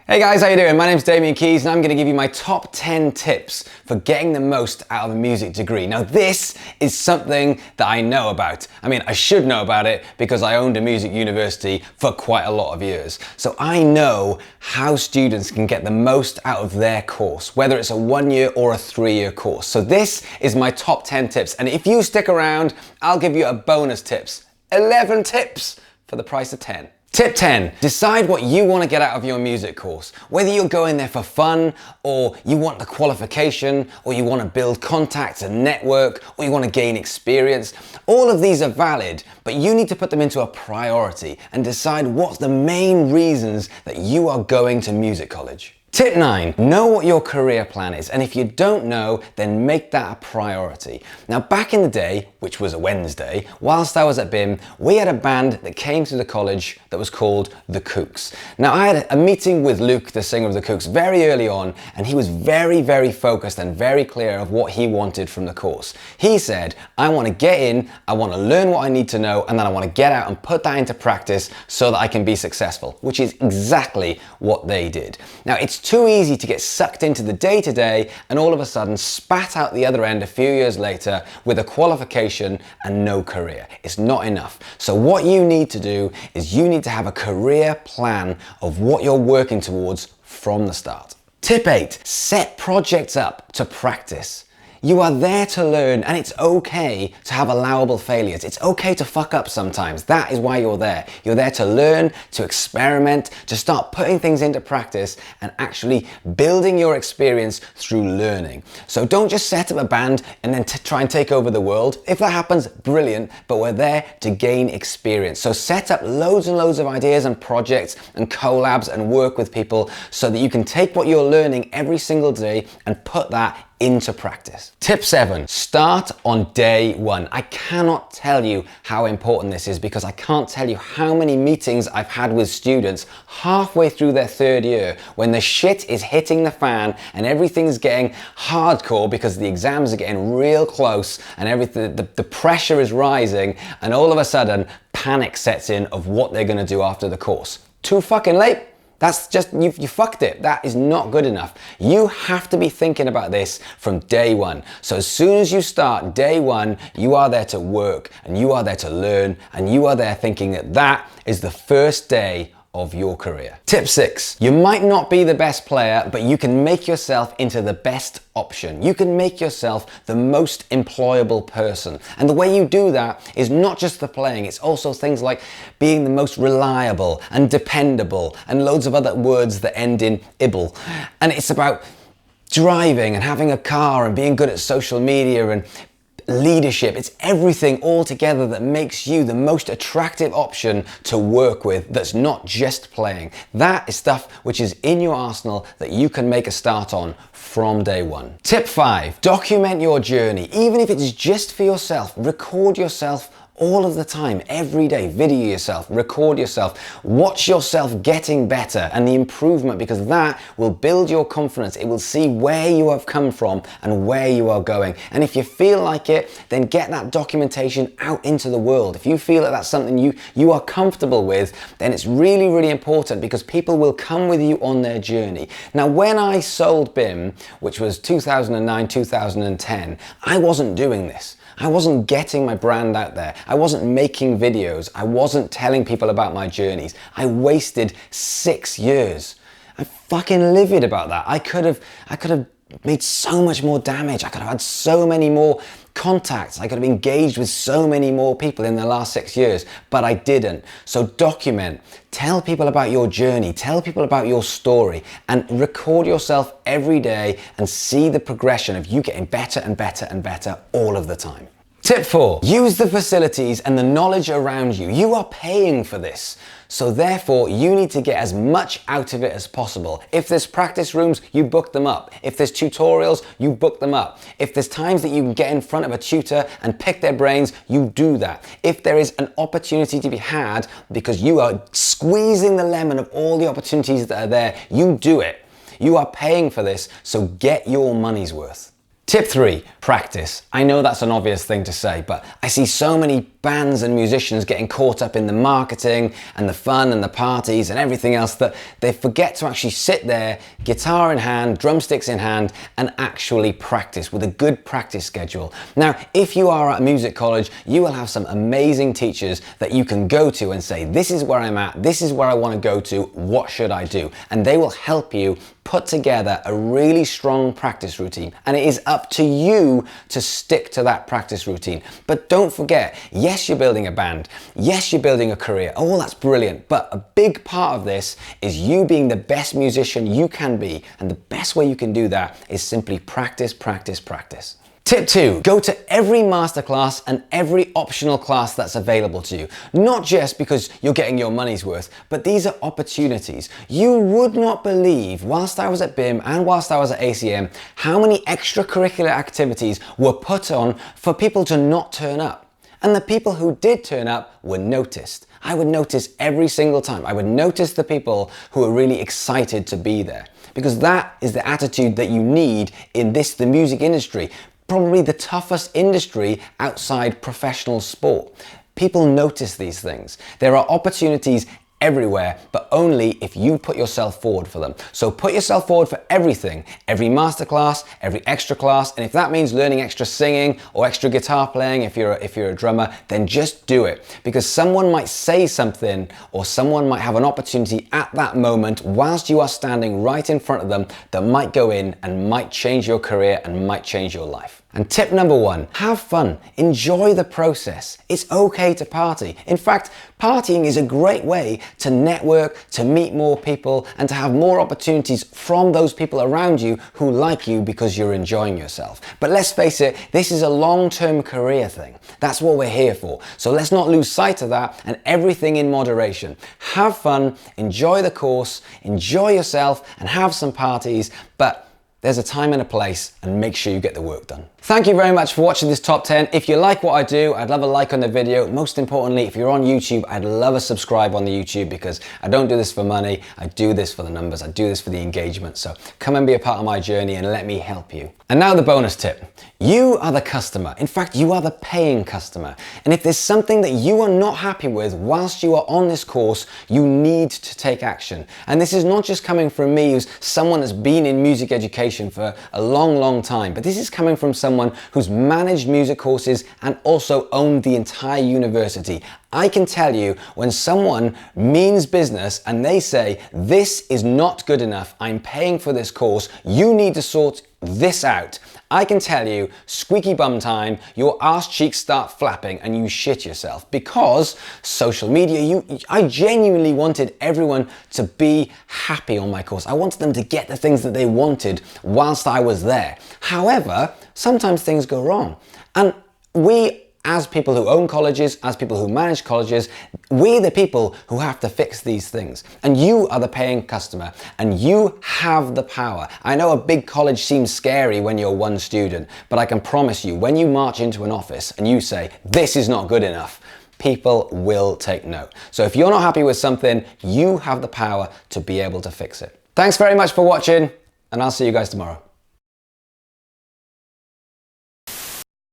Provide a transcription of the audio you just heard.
Hey guys, how you doing? My name's Damien Keys and I'm going to give you my top 10 tips for getting the most out of a music degree. Now this is something that I know about. I mean, I should know about it because I owned a music university for quite a lot of years. So I know how students can get the most out of their course, whether it's a 1-year or a 3-year course. So this is my top 10 tips. And if you stick around, I'll give you a bonus tips. 11 tips for the price of 10. Tip 10, decide what you want to get out of your music course. Whether you're going there for fun, or you want the qualification, or you want to build contacts and network, or you want to gain experience. All of these are valid, but you need to put them into a priority and decide what's the main reasons that you are going to music college. Tip 9, know what your career plan is, and if you don't know, then make that a priority. Now back in the day, which was a Wednesday, whilst I was at BIM, we had a band that came to the college that was called The Kooks. Now I had a meeting with Luke, the singer of The Kooks, very early on, and he was very focused and very clear of what he wanted from the course. He said, I want to get in, I want to learn what I need to know, and then I want to get out and put that into practice so that I can be successful, which is exactly what they did. Now it's too easy to get sucked into the day-to-day and all of a sudden spat out the other end a few years later with a qualification and no career. It's not enough. So what you need to do is you need to have a career plan of what you're working towards from the start. Tip 8, set projects up to practice. You are there to learn, and it's okay to have allowable failures. It's okay to fuck up sometimes. That is why you're there. You're there to learn, to experiment, to start putting things into practice and actually building your experience through learning. So don't just set up a band and then try and take over the world. If that happens, brilliant, but we're there to gain experience. So set up loads and loads of ideas and projects and collabs and work with people so that you can take what you're learning every single day and put that into practice. Tip 7, start on day 1. I cannot tell you how important this is because I can't tell you how many meetings I've had with students halfway through their 3rd year when the shit is hitting the fan and everything's getting hardcore because the exams are getting real close and everything, the pressure is rising, and all of a sudden panic sets in of what they're going to do after the course. Too fucking late. That's just, you fucked it. That is not good enough. You have to be thinking about this from day 1. So as soon as you start day 1, you are there to work and you are there to learn and you are there thinking that that is the first day of your career. Tip 6, you might not be the best player, but you can make yourself into the best option. You can make yourself the most employable person. And the way you do that is not just the playing, it's also things like being the most reliable and dependable and loads of other words that end in "ible." And it's about driving and having a car and being good at social media and leadership. It's everything all together that makes you the most attractive option to work with that's not just playing. That is stuff which is in your arsenal that you can make a start on from day 1. Tip 5, document your journey. Even if it's just for yourself, record yourself all of the time, every day. Video yourself, record yourself, watch yourself getting better and the improvement, because that will build your confidence. It will see where you have come from and where you are going. And if you feel like it, then get that documentation out into the world. If you feel that that's something you are comfortable with, then it's really important because people will come with you on their journey. Now, when I sold BIM, which was 2009, 2010, I wasn't doing this. I wasn't getting my brand out there. I wasn't making videos. I wasn't telling people about my journeys. I wasted 6 years. I'm fucking livid about that. I could have made so much more damage. I could have had so many more contacts. I could have engaged with so many more people in the last 6 years, but I didn't. So document, tell people about your journey, tell people about your story, and record yourself every day and see the progression of you getting better and better and better all of the time. Tip 4, use the facilities and the knowledge around you. You are paying for this. So therefore, you need to get as much out of it as possible. If there's practice rooms, you book them up. If there's tutorials, you book them up. If there's times that you can get in front of a tutor and pick their brains, you do that. If there is an opportunity to be had because you are squeezing the lemon of all the opportunities that are there, you do it. You are paying for this, so get your money's worth. Tip 3, practice. I know that's an obvious thing to say, but I see so many bands and musicians getting caught up in the marketing and the fun and the parties and everything else that they forget to actually sit there, guitar in hand, drumsticks in hand, and actually practice with a good practice schedule. Now, if you are at a music college, you will have some amazing teachers that you can go to and say, this is where I'm at, this is where I want to go to, what should I do? And they will help you put together a really strong practice routine, and it is up to you to stick to that practice routine. But don't forget, yes, you're building a band, yes, you're building a career, oh, that's brilliant, but a big part of this is you being the best musician you can be, and the best way you can do that is simply practice, practice, practice. Tip 2, go to every masterclass and every optional class that's available to you. Not just because you're getting your money's worth, but these are opportunities. You would not believe, whilst I was at BIM and whilst I was at ACM, how many extracurricular activities were put on for people to not turn up. And the people who did turn up were noticed. I would notice every single time. I would notice the people who were really excited to be there. Because that is the attitude that you need in the music industry. Probably the toughest industry outside professional sport. People notice these things. There are opportunities everywhere, but only if you put yourself forward for them. So put yourself forward for everything, every masterclass, every extra class, and if that means learning extra singing or extra guitar playing if you're a drummer, then just do it. Because someone might say something or someone might have an opportunity at that moment whilst you are standing right in front of them that might go in and might change your career and might change your life. And tip number 1, have fun, enjoy the process. It's okay to party. In fact, partying is a great way to network, to meet more people, and to have more opportunities from those people around you who like you because you're enjoying yourself. But let's face it, this is a long-term career thing. That's what we're here for. So let's not lose sight of that, and everything in moderation. Have fun, enjoy the course, enjoy yourself, and have some parties, but there's a time and a place, and make sure you get the work done. Thank you very much for watching this top 10. If you like what I do, I'd love a like on the video. Most importantly, if you're on YouTube, I'd love a subscribe on the YouTube, because I don't do this for money. I do this for the numbers. I do this for the engagement. So come and be a part of my journey and let me help you. And now the bonus tip. You are the customer. In fact, you are the paying customer. And if there's something that you are not happy with whilst you are on this course, you need to take action. And this is not just coming from me, who's someone that's been in music education for a long, long time, but this is coming from someone who's managed music courses and also owned the entire university. I can tell you, when someone means business and they say, this is not good enough, I'm paying for this course, you need to sort this out. I can tell you, squeaky bum time, your arse cheeks start flapping and you shit yourself, because social media, I genuinely wanted everyone to be happy on my course. I wanted them to get the things that they wanted whilst I was there. However, sometimes things go wrong. And we, as people who own colleges, as people who manage colleges, we're the people who have to fix these things. And you are the paying customer, and you have the power. I know a big college seems scary when you're one student, but I can promise you, when you march into an office and you say, this is not good enough, people will take note. So if you're not happy with something, you have the power to be able to fix it. Thanks very much for watching, and I'll see you guys tomorrow.